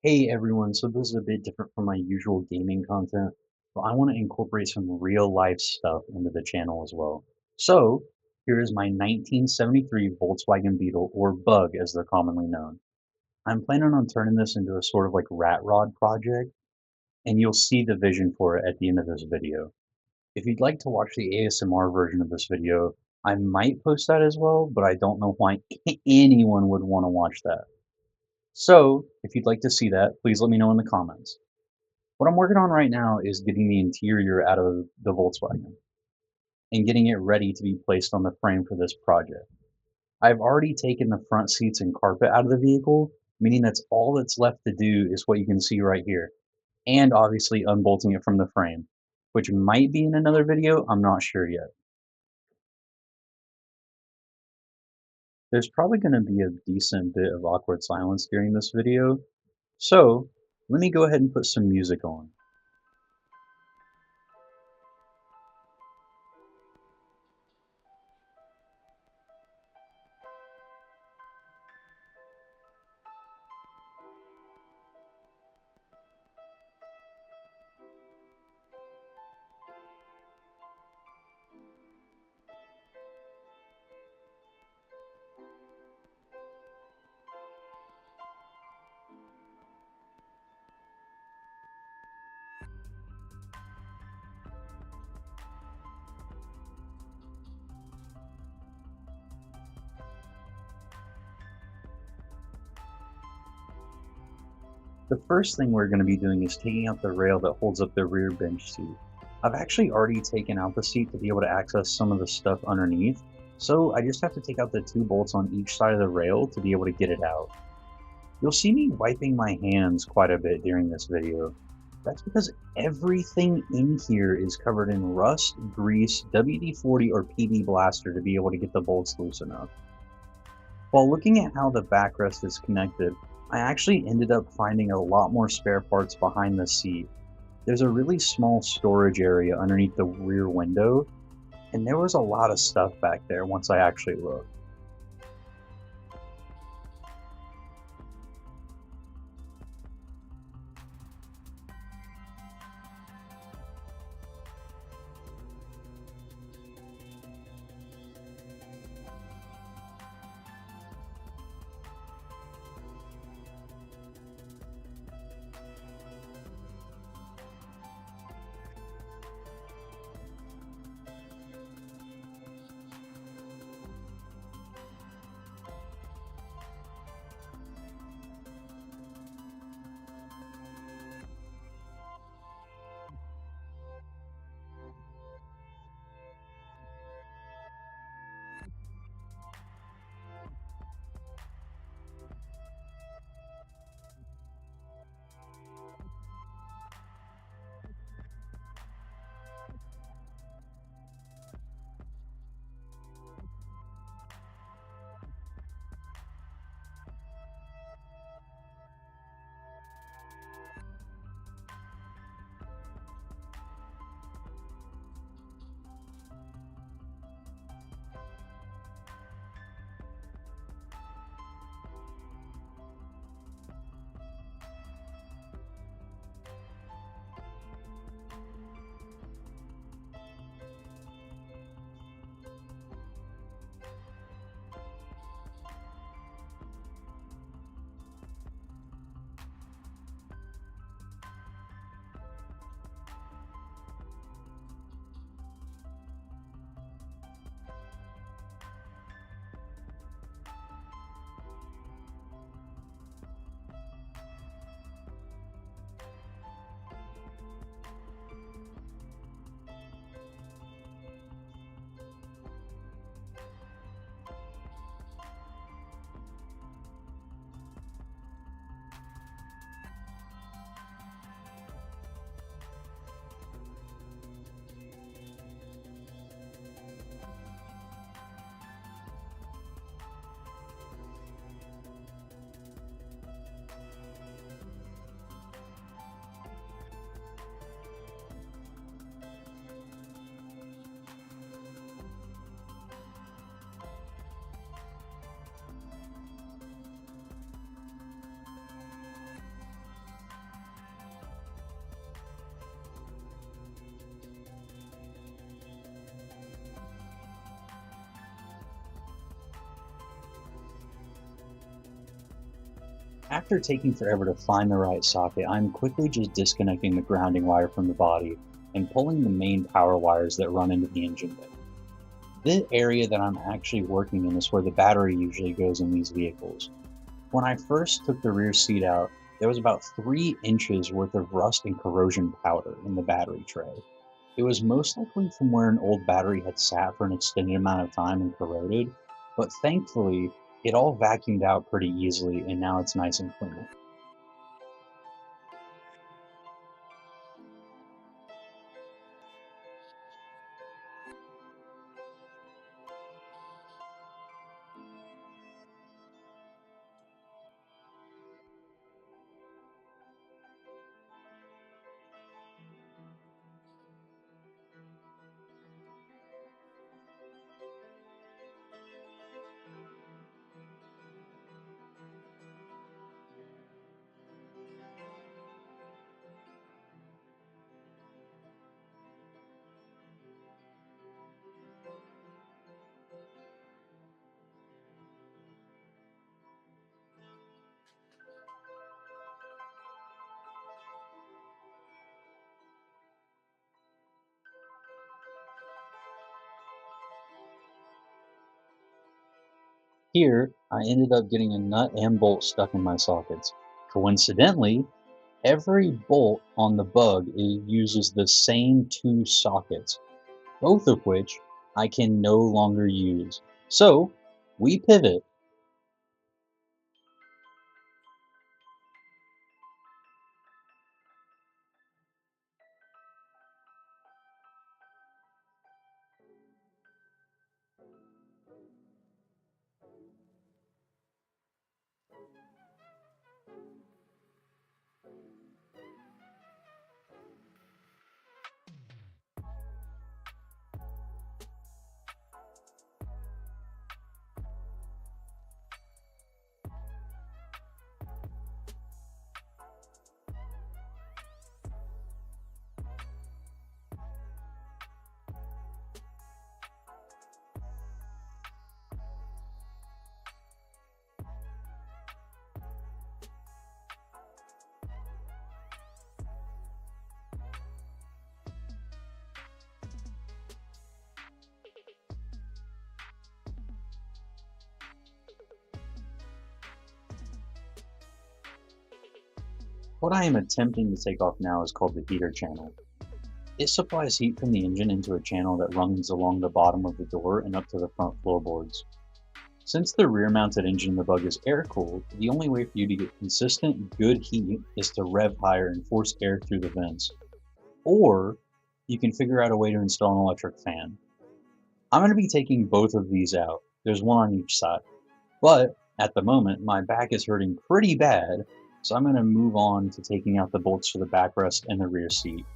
Hey everyone, so this is a bit different from my usual gaming content, but I want to incorporate some real life stuff into the channel as well. So, here is my 1973 Volkswagen Beetle, or Bug as they're commonly known. I'm planning on turning this into a sort of like rat rod project, and you'll see the vision for it at the end of this video. If you'd like to watch the ASMR version of this video, I might post that as well, but I don't know why anyone would want to watch that. So, if you'd like to see that, please let me know in the comments. What I'm working on right now is getting the interior out of the Volkswagen and getting it ready to be placed on the frame for this project. I've already taken the front seats and carpet out of the vehicle, meaning that's all that's left to do is what you can see right here, and obviously unbolting it from the frame, which might be in another video, I'm not sure yet. There's probably going to be a decent bit of awkward silence during this video, so let me go ahead and put some music on. The first thing we're going to be doing is taking out the rail that holds up the rear bench seat. I've actually already taken out the seat to be able to access some of the stuff underneath, so I just have to take out the two bolts on each side of the rail to be able to get it out. You'll see me wiping my hands quite a bit during this video. That's because everything in here is covered in rust, grease, WD-40 or PB Blaster to be able to get the bolts loose enough. While looking at how the backrest is connected, I actually ended up finding a lot more spare parts behind the seat. There's a really small storage area underneath the rear window, and there was a lot of stuff back there once I actually looked. After taking forever to find the right socket, I'm quickly just disconnecting the grounding wire from the body and pulling the main power wires that run into the engine bay. The area that I'm actually working in is where the battery usually goes in these vehicles. When I first took the rear seat out, there was about 3 inches worth of rust and corrosion powder in the battery tray. It was most likely from where an old battery had sat for an extended amount of time and corroded, but thankfully, it all vacuumed out pretty easily and now it's nice and clean. Here, I ended up getting a nut and bolt stuck in my sockets. Coincidentally, every bolt on the bug uses the same 2 sockets, both of which I can no longer use. So, we pivot. What I am attempting to take off now is called the heater channel. It supplies heat from the engine into a channel that runs along the bottom of the door and up to the front floorboards. Since the rear-mounted engine in the bug is air-cooled, the only way for you to get consistent, good heat is to rev higher and force air through the vents. Or, you can figure out a way to install an electric fan. I'm going to be taking both of these out. There's one on each side. But, at the moment, my back is hurting pretty bad, so I'm going to move on to taking out the bolts for the backrest and the rear seat.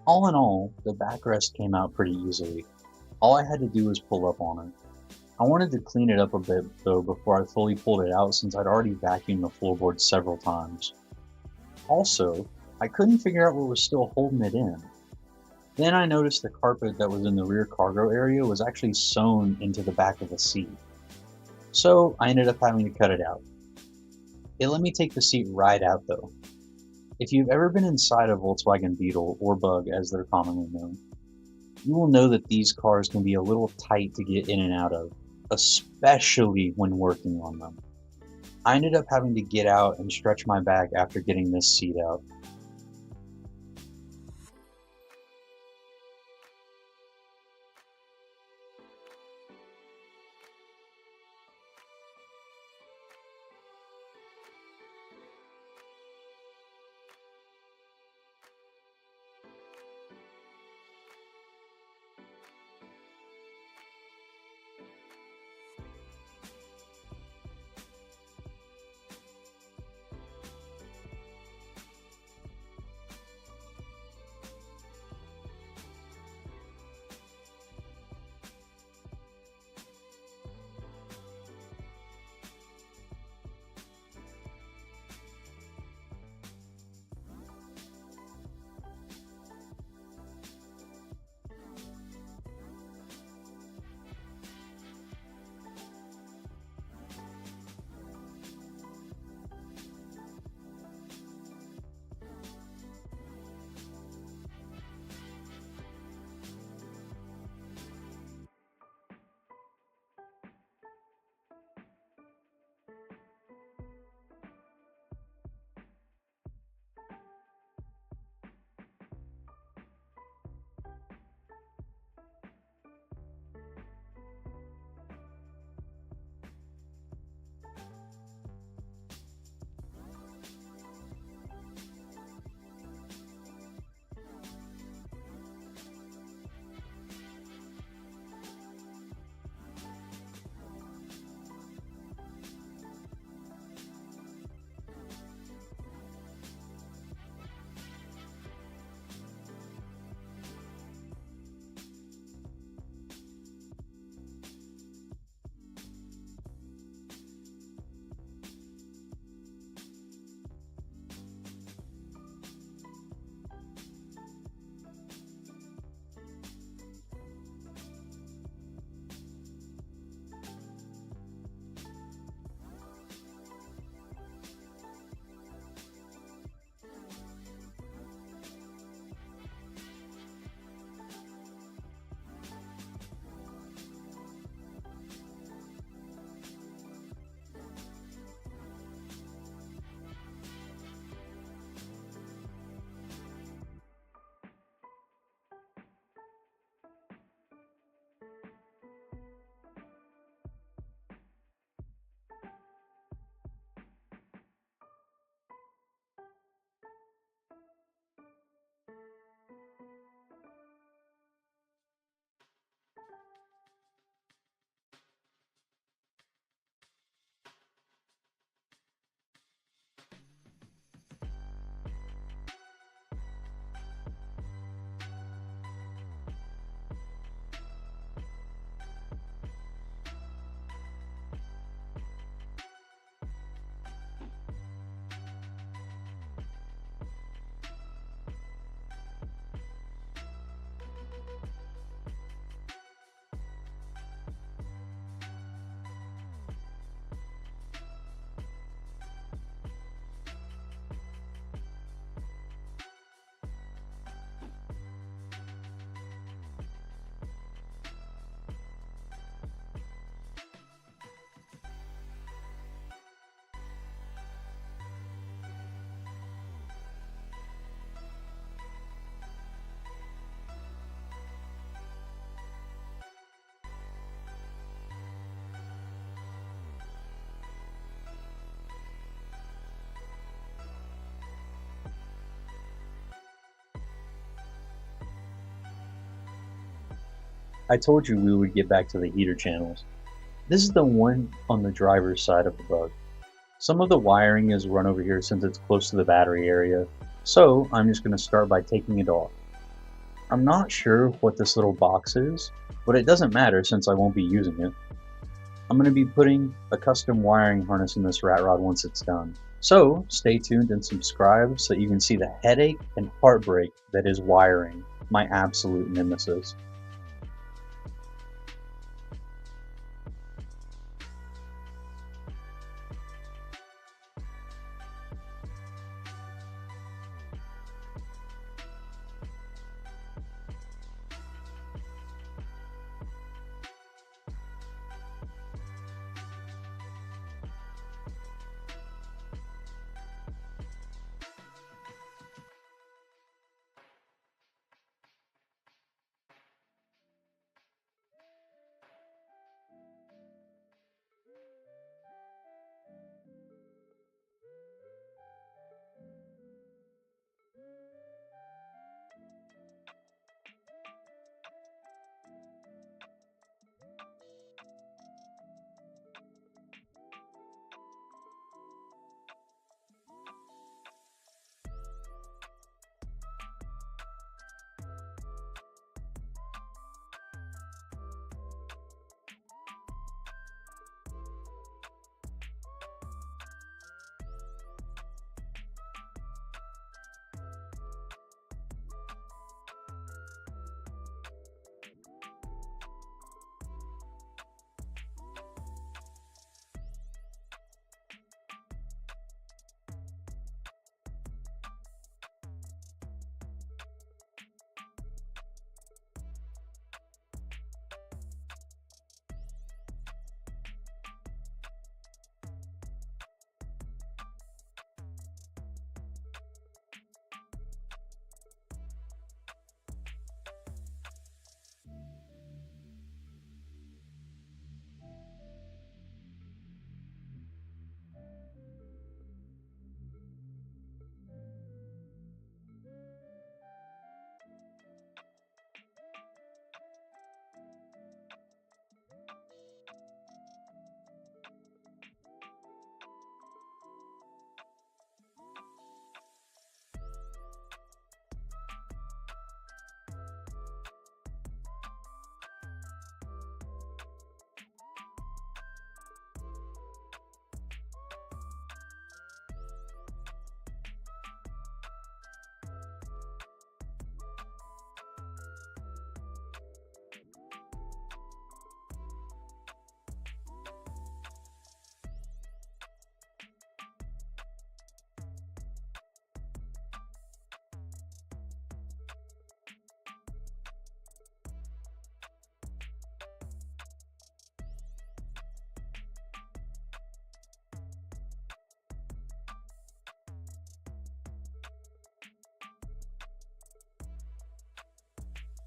All in all, the backrest came out pretty easily. All I had to do was pull up on it. I wanted to clean it up a bit though before I fully pulled it out since I'd already vacuumed the floorboard several times. Also, I couldn't figure out what was still holding it in. Then I noticed the carpet that was in the rear cargo area was actually sewn into the back of the seat. So I ended up having to cut it out. It let me take the seat right out though. If you've ever been inside a Volkswagen Beetle, or Bug as they're commonly known, you will know that these cars can be a little tight to get in and out of, especially when working on them. I ended up having to get out and stretch my back after getting this seat out. I told you we would get back to the heater channels. This is the one on the driver's side of the Bug. Some of the wiring is run over here since it's close to the battery area, so I'm just going to start by taking it off. I'm not sure what this little box is, but it doesn't matter since I won't be using it. I'm going to be putting a custom wiring harness in this rat rod once it's done. So stay tuned and subscribe so you can see the headache and heartbreak that is wiring, my absolute nemesis.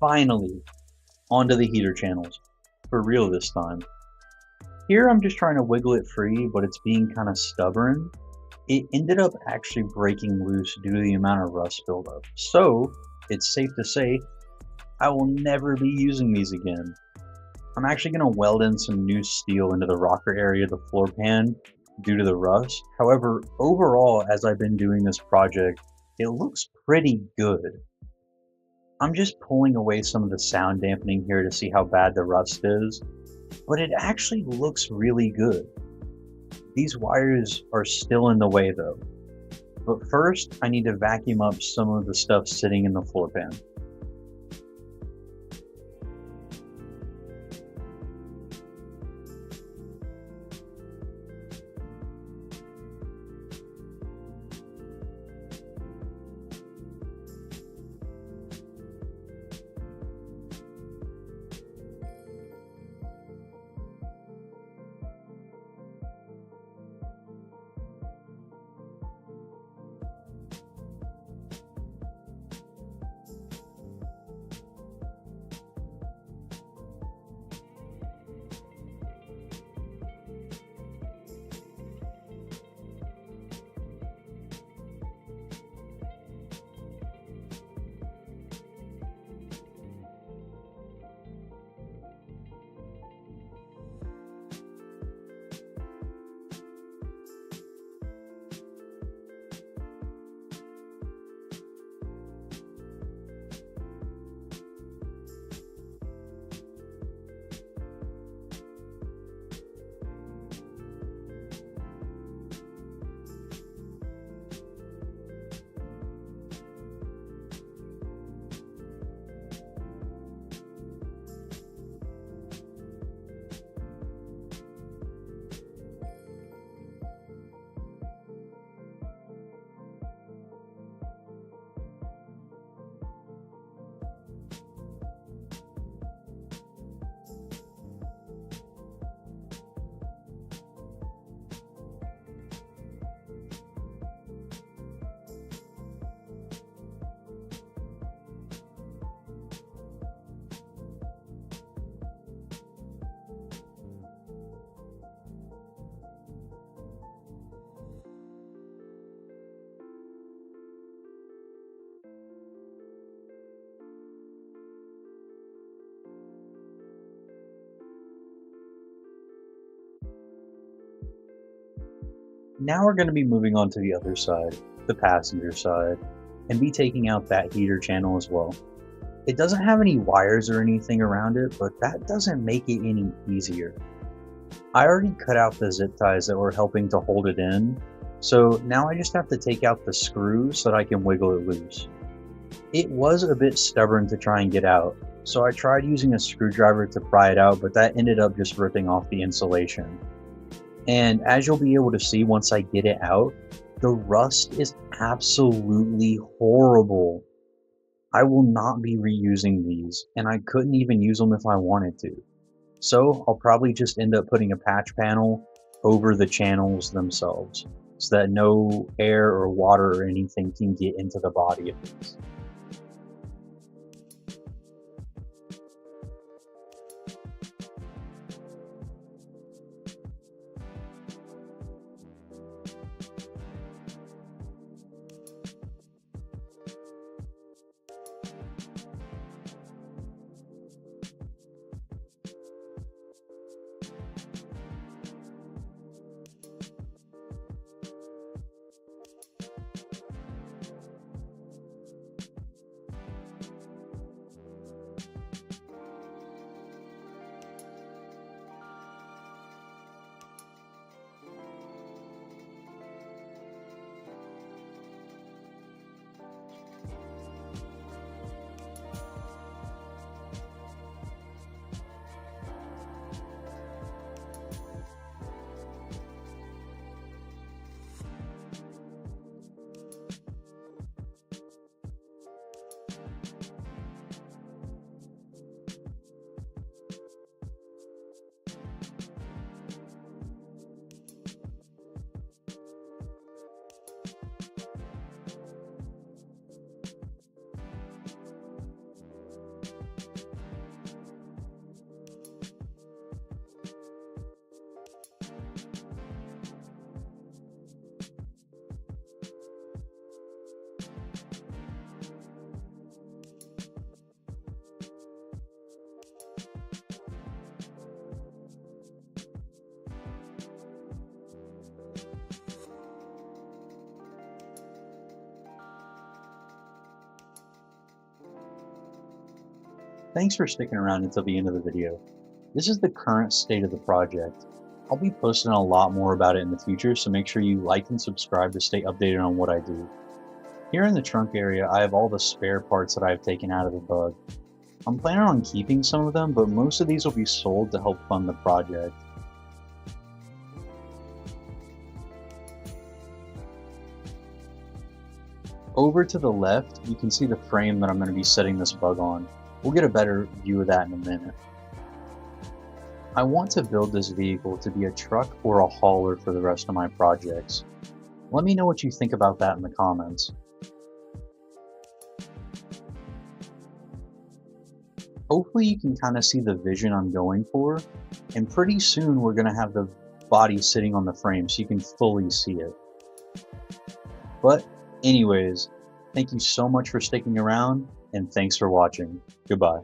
Finally, onto the heater channels. For real this time. Here I'm just trying to wiggle it free, but it's being kind of stubborn. It ended up actually breaking loose due to the amount of rust buildup. So, it's safe to say, I will never be using these again. I'm actually going to weld in some new steel into the rocker area of the floor pan due to the rust. However, overall, as I've been doing this project, it looks pretty good. I'm just pulling away some of the sound dampening here to see how bad the rust is, but it actually looks really good. These wires are still in the way though. But first, I need to vacuum up some of the stuff sitting in the floor pan. Now we're going to be moving on to the other side, the passenger side, and be taking out that heater channel as well. It doesn't have any wires or anything around it, but that doesn't make it any easier. I already cut out the zip ties that were helping to hold it in, so now I just have to take out the screw so that I can wiggle it loose. It was a bit stubborn to try and get out, so I tried using a screwdriver to pry it out, but that ended up just ripping off the insulation. And as you'll be able to see once I get it out, the rust is absolutely horrible. I will not be reusing these, and I couldn't even use them if I wanted to. So I'll probably just end up putting a patch panel over the channels themselves, so that no air or water or anything can get into the body of these. Thanks for sticking around until the end of the video. This is the current state of the project. I'll be posting a lot more about it in the future, so make sure you like and subscribe to stay updated on what I do. Here in the trunk area, I have all the spare parts that I've taken out of the Bug. I'm planning on keeping some of them, but most of these will be sold to help fund the project. Over to the left, you can see the frame that I'm going to be setting this Bug on. We'll get a better view of that in a minute. I want to build this vehicle to be a truck or a hauler for the rest of my projects. Let me know what you think about that in the comments. Hopefully you can kind of see the vision I'm going for, and pretty soon we're going to have the body sitting on the frame so you can fully see it. But anyways, thank you so much for sticking around, and thanks for watching. Goodbye.